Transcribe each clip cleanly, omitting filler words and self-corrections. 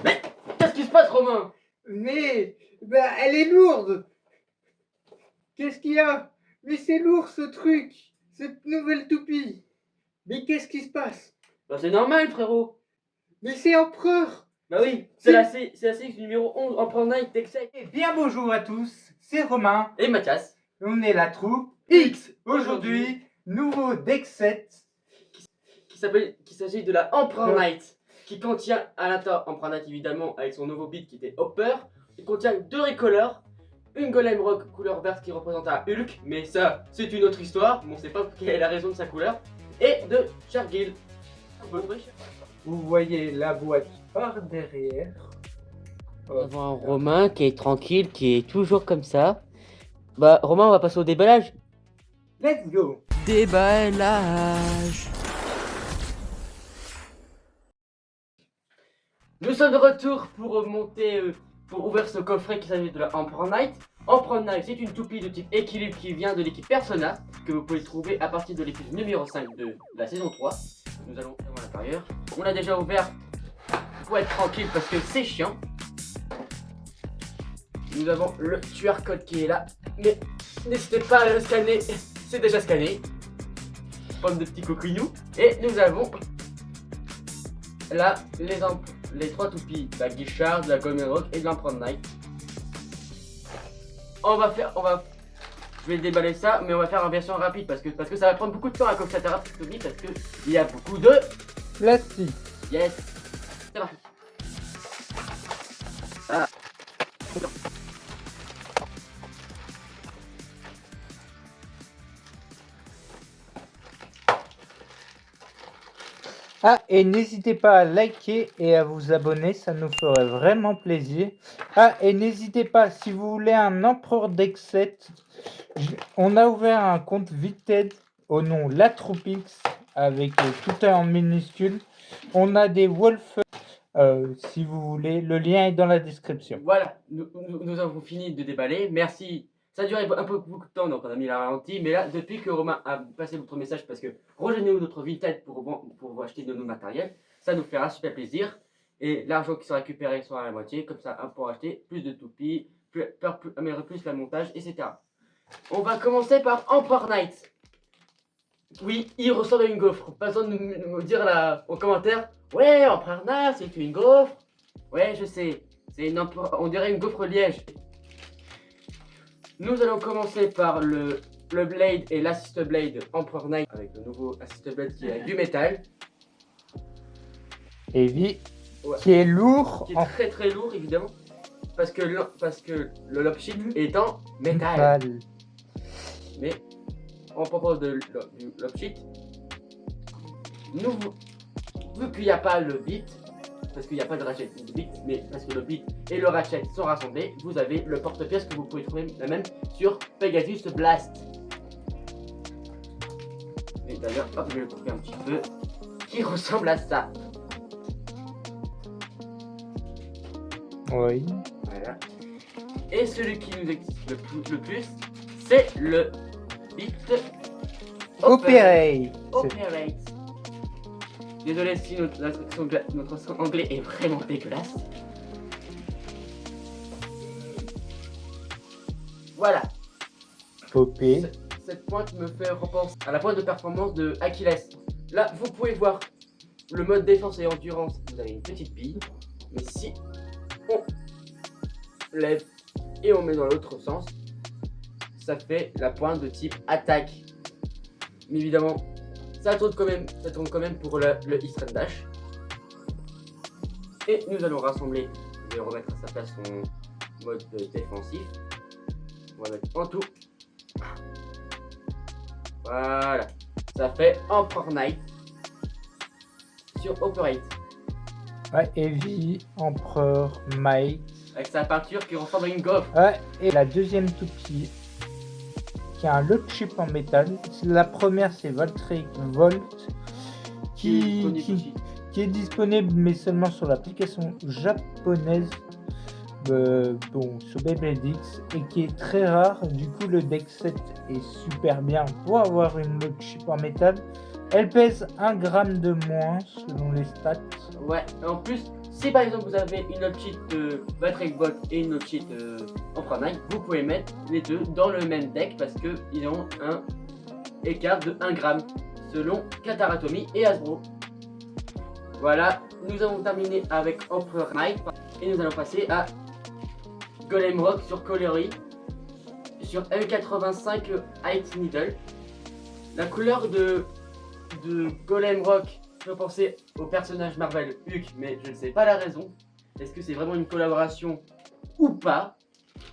Mais qu'est-ce qui se passe, Romain? Mais elle est lourde. Qu'est-ce qu'il y a? Mais c'est lourd ce truc, cette nouvelle toupie. Mais qu'est-ce qui se passe? Bah c'est normal, frérot. Mais c'est Empereur. Bah oui, c'est la CX numéro 11 Empereur Knight Texas. Eh bien bonjour à tous, c'est Romain. Et Mathias. On est la troupe X. Aujourd'hui, nouveau deck 7. Qui s'agit de la Emperor Knight, qui contient à l'intérieur Emperor Knight évidemment avec son nouveau beat qui était Hopper. Il contient 2 recolors, une Golem Rock couleur verte qui représente un Hulk, mais ça c'est une autre histoire, on sait pas quelle est la raison de sa couleur, et de Shargil. Vous voyez la boîte par derrière. On a un Romain qui est tranquille, qui est toujours comme ça. Bah Romain, on va passer au déballage. Let's go. Déballage. Nous sommes de retour pour monter, pour ouvrir ce coffret qui s'agit de la Emperor Knight. Emperor Knight, c'est une toupie de type équilibre qui vient de l'équipe Persona, que vous pouvez trouver à partir de l'épisode numéro 5 de la saison 3. Nous allons ouvrir à l'intérieur. On a déjà ouvert pour être tranquille parce que c'est chiant. Nous avons le QR code qui est là, mais n'hésitez pas à le scanner, c'est déjà scanné. Pomme de petits coquinous. Et nous avons là les 3 toupies, la Guichard, de la Golden Rock et de l'Emperor Knight. Je vais déballer ça, mais on va faire en version rapide parce que ça va prendre beaucoup de temps à comme ça parce que il y a beaucoup de plastique. Yes. C'est parti. Ah. Ah, et n'hésitez pas à liker et à vous abonner, ça nous ferait vraiment plaisir. Ah, et n'hésitez pas, si vous voulez un Empereur Deck 7, on a ouvert un compte Vinted au nom La Troupe X avec tout en minuscule. On a des Wolf, si vous voulez, le lien est dans la description. Voilà, nous avons fini de déballer, merci. Ça a duré un peu beaucoup de temps, donc on a mis la ralenti. Mais là, depuis que Romain a passé votre message, parce que rejoignez-nous notre Vinted pour vous acheter de nos matériels, ça nous fera super plaisir. Et l'argent qui sera récupéré sera à la moitié, comme ça, pour acheter plus de toupies, améliorer plus la montage, etc. On va commencer par Emperor Knight. Oui, il ressemble à une gaufre. Pas besoin de nous dire là en commentaire. Ouais, Emperor Knight, c'est une gaufre. Ouais, je sais. On dirait une gaufre liège. Nous allons commencer par le Blade et l'Assist Blade Emperor Knight avec le nouveau Assist Blade qui est avec du métal. Heavy, Ouais. qui est lourd. Qui est très très lourd évidemment. Parce que le lock sheet est en métal. Mais on propose du lock sheet. Vu qu'il n'y a pas le bit, parce qu'il n'y a pas de ratchet de bit, mais parce que le bit et le ratchet sont rassemblés, vous avez le porte-pièce que vous pouvez trouver la même sur Pegasus Blast. Et d'ailleurs, hop, je vais le couper un petit peu, qui ressemble à ça. Oui. Voilà. Et celui qui nous excite le plus, c'est le bit Operate. Operate. Désolé si notre anglais est vraiment dégueulasse. Voilà. Popé. Cette pointe me fait repenser à la pointe de performance de Achilles. Là, vous pouvez voir le mode défense et endurance. Vous avez une petite bille. Mais si on lève et on met dans l'autre sens, ça fait la pointe de type attaque. Mais évidemment, ça tourne quand même pour le Eastern Dash. Et nous allons rassembler, je vais remettre à sa place son mode défensif. On va mettre en tout. Voilà, ça fait Emperor Knight sur Operate. Ouais, Heavy, Empereur, Might. Avec sa peinture qui ressemble à une gaufre. Ouais, et la deuxième toupie qui a un lock chip en métal. La première c'est Voltrek Volt qui est disponible mais seulement sur l'application japonaise sur Beyblade X et qui est très rare. Du coup le deck 7 est super bien pour avoir une lock chip en métal Elle pèse 1 gramme de moins selon les stats. Ouais, en plus, si par exemple vous avez une autre cheat Battery Bolt et une autre cheat Emperor Knight, vous pouvez mettre les deux dans le même deck parce qu'ils ont un écart de 1 gramme selon Kataratomy et Hasbro. Voilà, nous avons terminé avec Emperor Knight et nous allons passer à Golem Rock sur Coloris sur M85 Height Needle. La couleur de Golem Rock peut penser au personnage Marvel Hulk, mais je ne sais pas la raison. Est-ce que c'est vraiment une collaboration ou pas?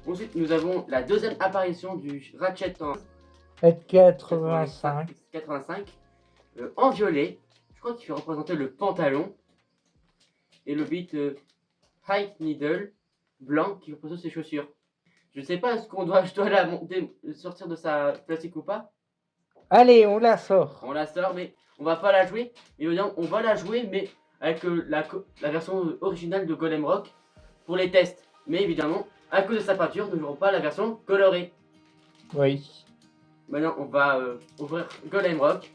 Ensuite, nous avons la deuxième apparition du Ratchet en 85. En violet. Je crois qu'il fait représenter le pantalon. Et le beat Height Needle blanc qui représente ses chaussures. Je ne sais pas, je dois la monter, sortir de sa plastique ou pas? Allez, on la sort. On la sort, mais on va pas la jouer. Mais on va la jouer, mais avec la version originale de Golem Rock pour les tests. Mais évidemment, à cause de sa peinture, nous n'aurons pas la version colorée. Oui. Maintenant, on va ouvrir Golem Rock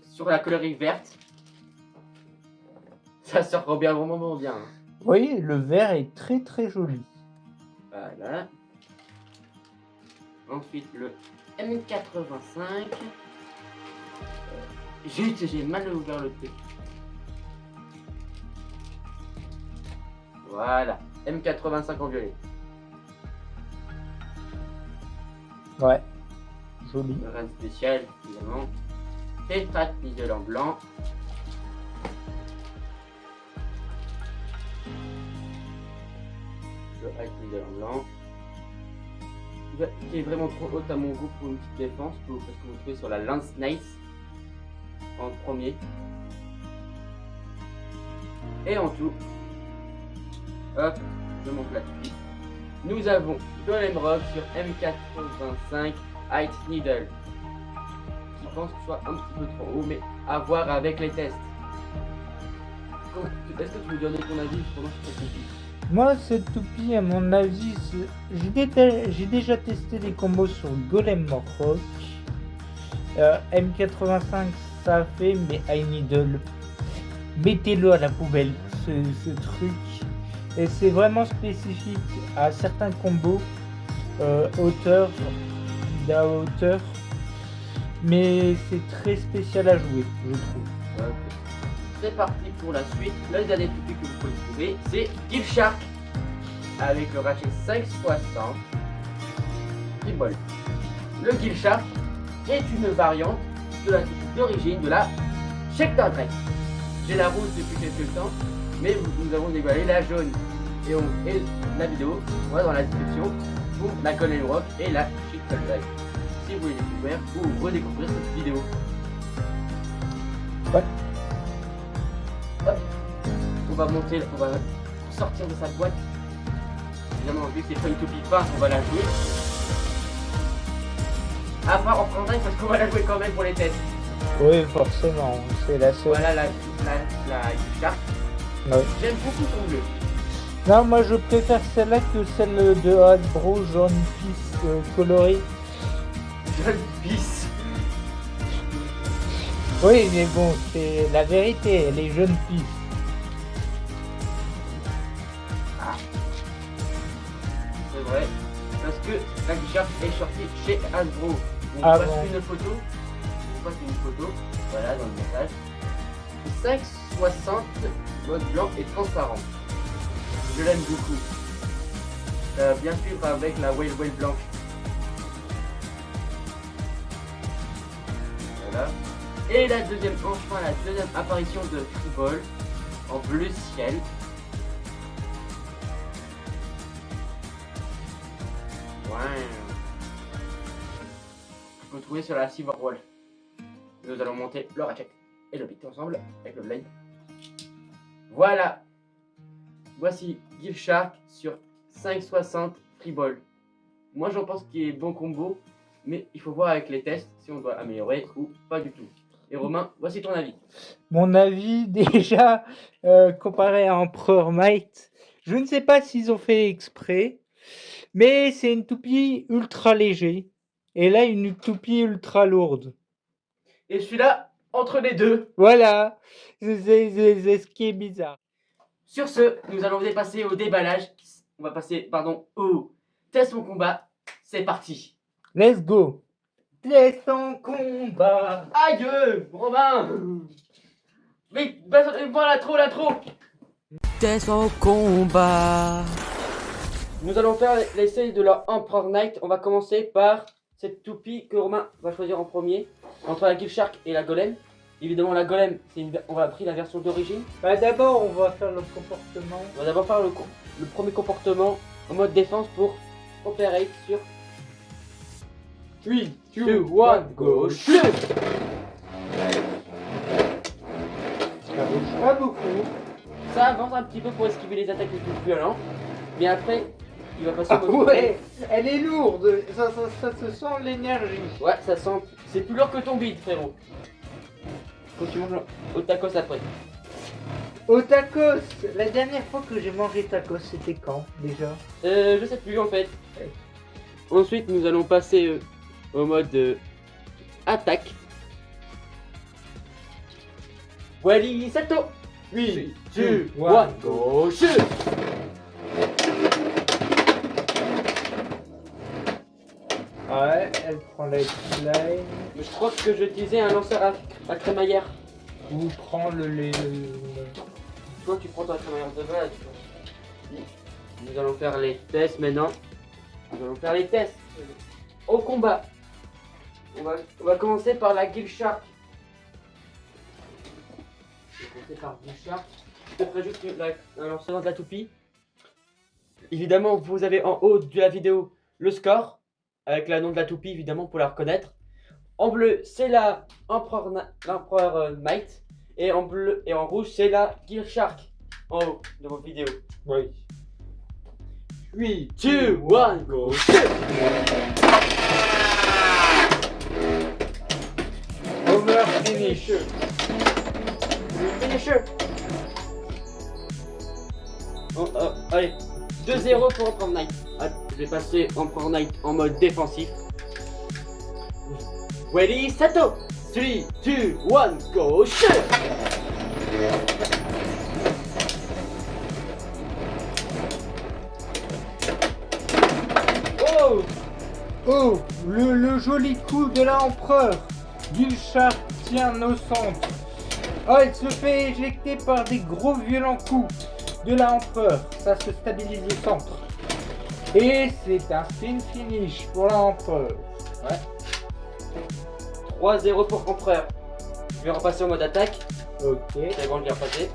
sur la colorie verte. Ça sort vraiment bien. Hein. Oui, le vert est très très joli. Voilà. Ensuite, le M85. Juste, j'ai mal ouvert le truc. Voilà. M85 en violet. Ouais. Joli. Le run spécial, évidemment. Tetrat Needle en blanc. Le Height Needle en blanc. Qui est vraiment trop haute à mon goût pour une petite défense, parce que vous trouvez sur la Lance Nice en premier. Et en tout, hop, je monte la suite. Nous avons Golem Rock sur M85 Height Needle. Je pense que ce soit un petit peu trop haut, mais à voir avec les tests. Est-ce que tu veux donner ton avis pendant cette toupie? Moi, cette toupie, à mon avis, j'ai déjà testé des combos sur Golem Rock. M85, ça a fait, mais High Needle, mettez-le à la poubelle, ce truc. Et c'est vraiment spécifique à certains combos, hauteur, mais c'est très spécial à jouer, je trouve. Okay. C'est parti pour la suite. Le dernier toupie que vous pouvez trouver, c'est Gill Shark avec le ratchet 560 Freeball. Le Gill Shark est une variante de la toupie d'origine de la Schecter Drake. J'ai la rouge depuis quelques temps, mais nous avons dévoilé la jaune. Et la vidéo, on voit dans la description pour la Golem Rock et la Schecter Drake. Si vous voulez découvrir ou redécouvrir cette vidéo. Ouais. Hop. On va sortir de sa boîte. Évidemment, vu que c'est pas une toupie peinte, on va la jouer. À part en prendre parce qu'on va la jouer quand même pour les tests. Oui, forcément, c'est la seule. Voilà la Gill Shark. Ouais. J'aime beaucoup son bleu. Non, moi je préfère celle-là que celle de Hasbro jaune pisse colorée. Jaune pisse. Oui, mais bon, c'est la vérité, elle est jaune pisse. Ah. C'est vrai. Parce que la Gill Shark est sortie chez Hasbro. On Ah passe bon. une photo. On passe une photo. Voilà, dans le message. 560 mode blanc et transparent. Je l'aime beaucoup. Bien sûr avec la Whale blanche. Voilà. Et la deuxième apparition de Freeball en bleu ciel. Ouais. Vous trouvez sur la Silver Wolf. Nous allons monter le ratchet et le beat ensemble avec le blade. Voilà. Voici Gill Shark sur 560 Freeball. Moi j'en pense qu'il est bon combo, mais il faut voir avec les tests si on doit améliorer ou pas du tout. Et Romain, voici ton avis. Mon avis, déjà, comparé à Emperor Might, je ne sais pas s'ils ont fait exprès, mais c'est une toupie ultra léger. Et là, une toupie ultra lourde. Et celui-là, entre les deux. Voilà, c'est ce qui est bizarre. Sur ce, nous allons passer au déballage. On va passer, pardon, au test mon combat. C'est parti. Let's go. Test ton combat. Aïe, Robin. Vite, voilà, l'intro. Test au combat. Nous allons faire l'essai de la Emperor Knight. On va commencer par cette toupie que Romain va choisir en premier. Entre la Gill Shark et la Golem. Évidemment, la Golem, on va pris la version d'origine. Bah d'abord, on va faire le comportement. On va d'abord faire le premier comportement en mode défense pour Operate sur 3, 2, 1, go, shoot! Ça bouge pas beaucoup. Ça avance un petit peu pour esquiver les attaques les plus violentes. Mais après, il va passer Ah au mode ouais, elle est lourde. Ça se sent l'énergie. Ouais, ça sent. C'est plus lourd que ton bide, frérot. Faut que tu manges au tacos après. Au tacos, la dernière fois que j'ai mangé tacos, c'était quand déjà? Je sais plus en fait. Ensuite, nous allons passer au mode attaque. Wally Sato 3, 2, 1, go shoot! Ouais, elle prend la slime. Mais je crois que je vais utiliser un lanceur à crémaillère. Ou prend le lait. Toi, tu prends ta crémaillère de base. Nous allons faire les tests maintenant. Nous allons faire les tests. Au combat. On va commencer par la Gill Shark. Je vais commencer par Gill Shark. Je te ferai juste un lanceur de la toupie. Évidemment, vous avez en haut de la vidéo le score. Avec le nom de la toupie, évidemment, pour la reconnaître. En bleu, c'est la l'Empereur Knight. Et en bleu et en rouge, c'est la Gill Shark. En haut de votre vidéo. Oui. 3, 2, 1, go shoot! Over finish. Finisher! Allez, 2-0 pour Emperor Knight. Ah, je vais passer Emperor Knight en mode défensif. Ready, Sato! 3, 2, 1, go shoot! Oh! Oh, le joli coup de l'empereur. Gill Shark tient nos centres. Oh, elle se fait éjecter par des gros violents coups de l'empereur. Ça se stabilise au centre. Et c'est un spin finish pour l'empereur. Ouais. 3-0 pour Empereur. Je vais repasser en mode attaque. Ok. C'est bon, je vais repasser.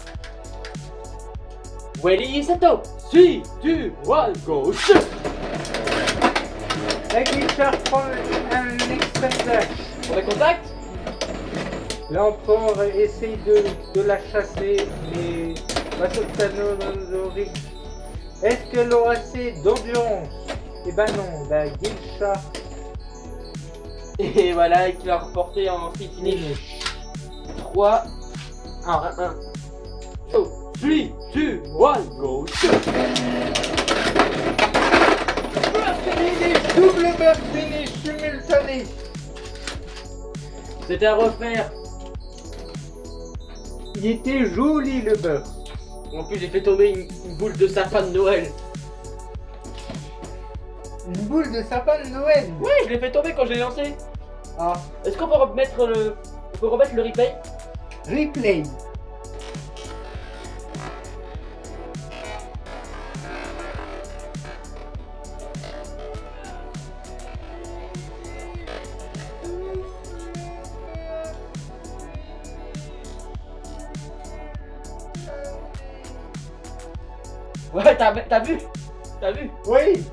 Ready, Sato! 3, 2, 1, go shoot! La Gill Shark prend un extrême dash. On met contact? L'empereur essaye de la chasser, mais Masotanori. Est-ce qu'elle aura assez d'endurance? Eh ben non, la Gill Shark Et voilà, qui l'a reporté en free finish. 3, 1, 1. Oh, 3, 2, 1, go shoot! double burst finish simultané. C'était à refaire. Il était joli le burst. En plus, j'ai fait tomber une boule de sapin de Noël. Une boule de sapin de Noël. Oui, je l'ai fait tomber quand je l'ai lancé. Ah, Est-ce qu'on peut remettre le replay? replay. Ouais, t'as vu? T'as vu? Oui.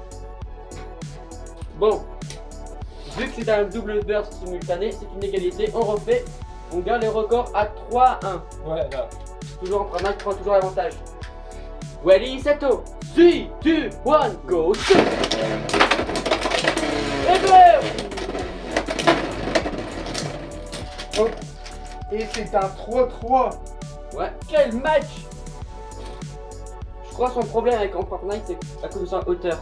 Bon, vu que c'est un double burst simultané, c'est une égalité, on refait, on garde le record à 3-1. Voilà. Toujours Emperor Knight prend toujours l'avantage. Ready, Sato! 3, 2, 1, go shoot! Et bleu! Oh. Et c'est un 3-3. Ouais, quel match! Je crois son problème avec Emperor Knight, c'est à cause de sa hauteur.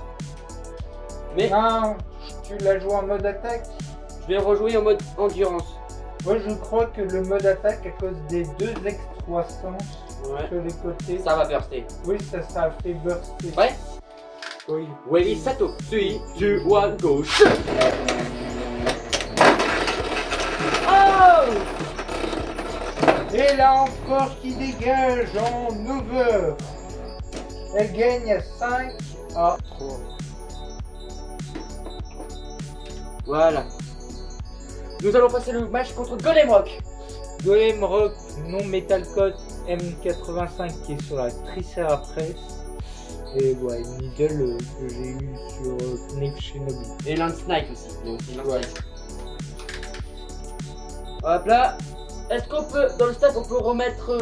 Mais Non, tu l'as joué en mode attaque. je vais rejouer en mode endurance. Moi je crois que le mode attaque à cause des deux excroissances Ouais. sur les côtés. Ça va burster. Oui, ça a fait burster. Ouais. Oui. Welly Sato. 3, 2, 1, go. Shoot. Oh! Et là encore qui dégage en 9 heures. Elle gagne à 5 à 3. Voilà. Nous allons passer le match contre Golem Rock. Golem Rock non Metal Code M85 qui est sur la Triceratops. Et ouais, une idole que j'ai eu sur Knif Shinobi. Et Lance Knight aussi. Il y a aussi Lance Ouais. Knight. Hop là. Est-ce qu'on peut, dans le stade, on peut remettre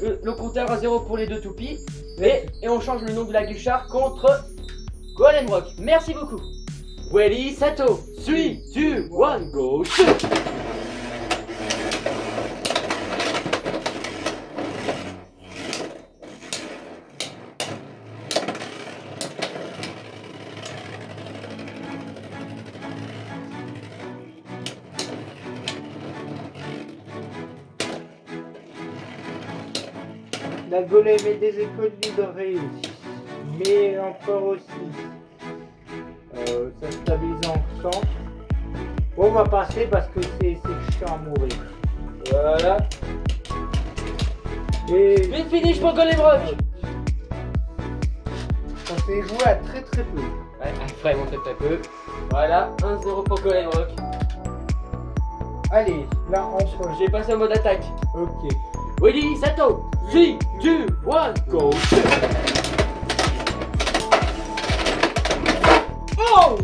le compteur à 0 pour les deux toupies et on change le nom de la Guichard contre Golem Rock. Merci beaucoup. Welly Sato. 3, 2, 1, go. Shoot. La Golem est des écoles libérées aussi. Mais encore aussi. Ça stabilise en sang. On va passer parce que c'est chiant à mourir. Voilà. Et Vite finish pour Golem Rock. ça fait jouer à très peu. Ouais, vraiment très peu. Voilà, 1-0 pour Golem Rock. Allez, là on se J'ai passé en mode attaque. Ok. Welly Sato. 3, 2, 1, go. Oh!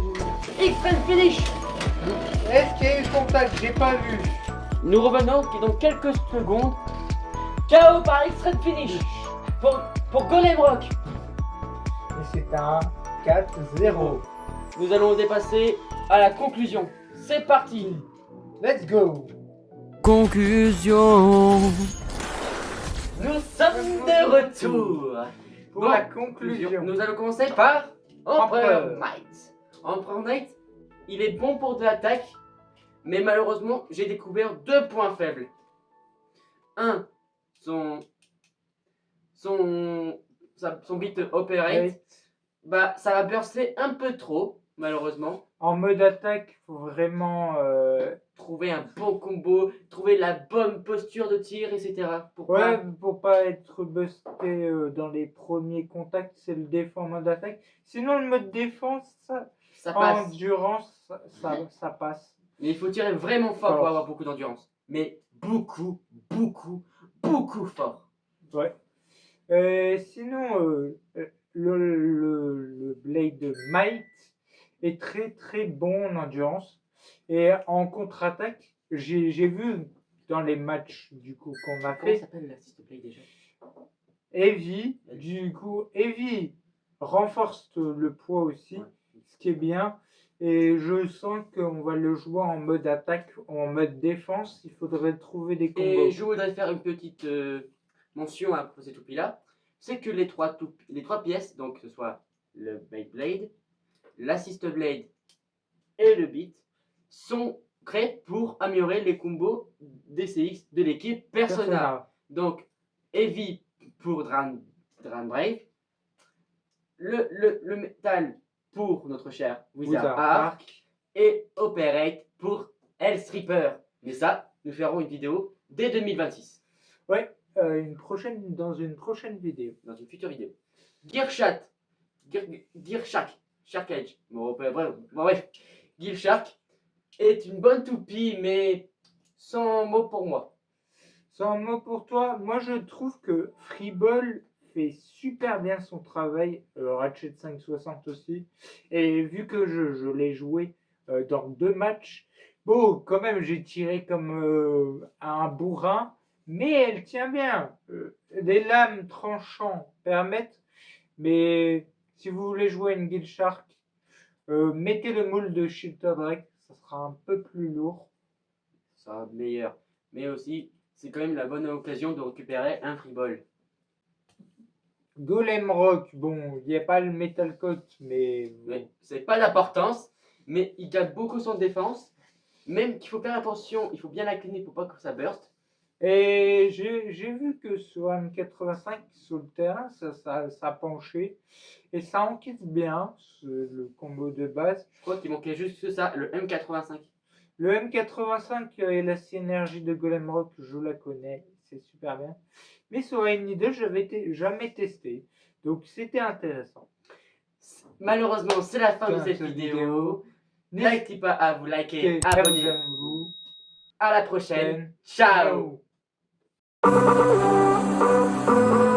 Extreme finish. Est-ce qu'il y a eu contact? J'ai pas vu. Nous revenons qui dans quelques secondes. KO par extreme finish pour Golem Rock. Et c'est un 4-0. Nous allons dépasser à la conclusion. C'est parti. Let's go. Conclusion. Nous sommes de retour. Pour Bon, la conclusion. Nous allons commencer par Empereur Empereur. Knight. Empereur Knight, il est bon pour de l'attaque, mais malheureusement, j'ai découvert deux points faibles. Un, son beat operate, Ouais. bah ça va burster un peu trop, malheureusement. En mode attaque, faut vraiment. Trouver un bon combo, trouver la bonne posture de tir, etc. Pour Ouais, pas- pour pas être busté dans les premiers contacts, c'est le défense en mode attaque. Sinon, le mode défense, ça passe. endurance, ça passe. Mais il faut tirer vraiment fort pour Fort. avoir beaucoup d'endurance. Mais beaucoup fort. Ouais. Sinon, le Blade Might est très bon en endurance. Et en contre-attaque, j'ai vu dans les matchs du coup qu'on a Comment fait, s'appelle l'assist play déjà? Heavy, du coup, Heavy renforce le poids aussi, Ouais. ce qui est bien. Et je sens qu'on va le jouer en mode attaque, en mode défense. Il faudrait trouver des combos. Et je voudrais faire une petite mention à ces toupies là. C'est que les trois pièces, donc que ce soit le Blade, l'assist blade et le beat, sont prêts pour améliorer les combos DCX de l'équipe Persona. Donc, Heavy pour Dran Brave, le métal pour notre cher Wizard Wizard Arc et Operate pour Hellstripper. Mais ça, nous ferons une vidéo dès 2026, Ouais, dans une prochaine vidéo. dans une future vidéo. Shark Edge. Bon, bref, Gear Shark est une bonne toupie, mais sans mots pour moi. Sans mot pour toi, moi je trouve que Freeball fait super bien son travail, Ratchet 560 aussi, et vu que je l'ai joué dans 2 matchs, bon, quand même j'ai tiré comme un bourrin, mais elle tient bien. Les lames tranchantes permettent, mais si vous voulez jouer une Guild Shark, mettez le moule de Shifter Drake, ça sera un peu plus lourd. Ça sera meilleur. Mais aussi, c'est quand même la bonne occasion de récupérer un free ball. Golem Rock, bon, il n'y a pas le Metal Coat, mais bon. Mais c'est pas d'importance, mais il garde beaucoup son défense. Même qu'il faut faire attention, il faut bien la cleaner pour pas que ça burst. Et j'ai vu que sur M85, sur le terrain, ça penchait. Et ça encaisse bien, le combo de base. Je crois qu'il manquait juste ça, le M85. Le M85 et la synergie de Golem Rock, je la connais, c'est super bien. Mais sur Rainy 2, je n'avais jamais testé. Donc c'était intéressant. Malheureusement, c'est la fin de cette vidéo. N'hésitez pas à vous liker, abonnez-vous. À la prochaine. Ciao. Ciao.